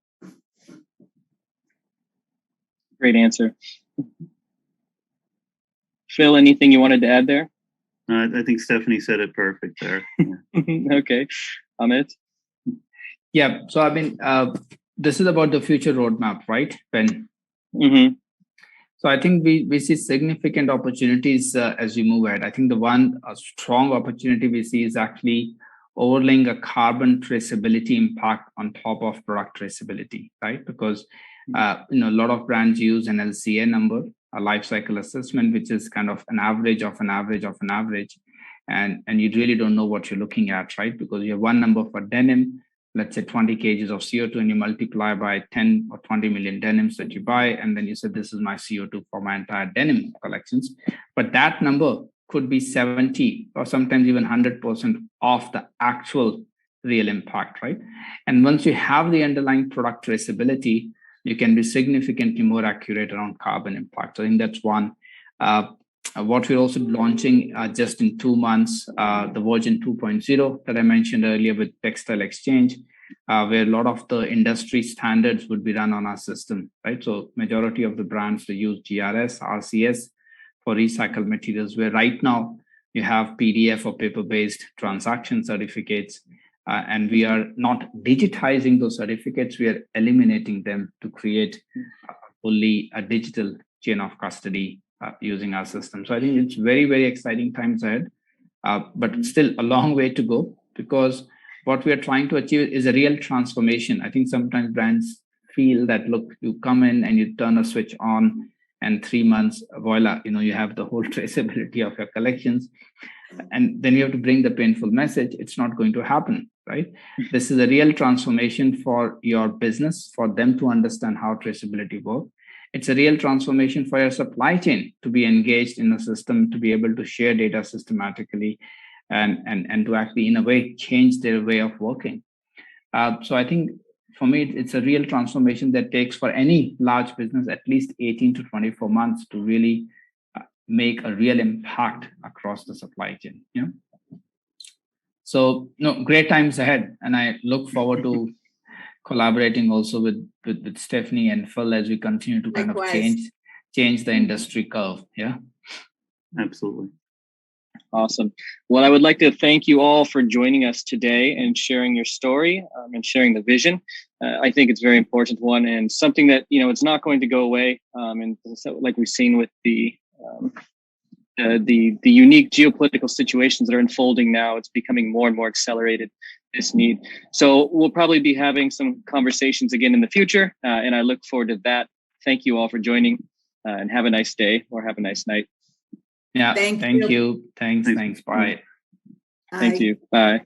[SPEAKER 1] Great answer. Phil, anything you wanted to add there?
[SPEAKER 3] I think Stephanie said it perfect there.
[SPEAKER 1] Okay. Amit?
[SPEAKER 4] Yeah. So, I mean, this is about the future roadmap, right, Ben?
[SPEAKER 1] Mm-hmm.
[SPEAKER 4] So I think we see significant opportunities as we move ahead. I think the one strong opportunity we see is actually overlaying a carbon traceability impact on top of product traceability, right? Because a lot of brands use an LCA number, a life cycle assessment, which is kind of an average of an average of an average, and you really don't know what you're looking at, right? Because you have one number for denim, let's say 20 kgs of CO2, and you multiply by 10 or 20 million denims that you buy, and then you say, this is my CO2 for my entire denim collections. But that number could be 70 or sometimes even 100% of the actual real impact, right? And once you have the underlying product traceability, you can be significantly more accurate around carbon impact. So I think that's one. What we're also launching just in 2 months, the version 2.0 that I mentioned earlier with Textile Exchange, where a lot of the industry standards would be run on our system, right? So majority of the brands, they use GRS, RCS for recycled materials, where right now you have PDF or paper-based transaction certificates, and we are not digitizing those certificates, we are eliminating them to create fully a digital chain of custody using our system. So I think it's very, very exciting times ahead, but still a long way to go, because what we are trying to achieve is a real transformation. I think sometimes brands feel that, look, you come in and you turn a switch on and 3 months, voila, you have the whole traceability of your collections. And then you have to bring the painful message, it's not going to happen, right? This is a real transformation for your business, for them to understand how traceability works. It's a real transformation for your supply chain to be engaged in a system, to be able to share data systematically, and to actually, in a way, change their way of working. So I think for me, it's a real transformation that takes for any large business at least 18 to 24 months to really make a real impact across the supply chain. Yeah. So great times ahead, and I look forward to collaborating also with Stephanie and Phil as we continue to kind
[SPEAKER 2] Likewise.
[SPEAKER 4] of change the industry curve. Yeah.
[SPEAKER 3] Absolutely.
[SPEAKER 1] Awesome. Well, I would like to thank you all for joining us today and sharing your story and sharing the vision. I think it's a very important one, and something that, it's not going to go away. And so, like we've seen with the unique geopolitical situations that are unfolding now, it's becoming more and more accelerated, this need. So we'll probably be having some conversations again in the future, and I look forward to that. Thank you all for joining, and have a nice day or have a nice night.
[SPEAKER 4] Yeah. Thank you. Thanks. Bye.
[SPEAKER 1] Thank you. Bye.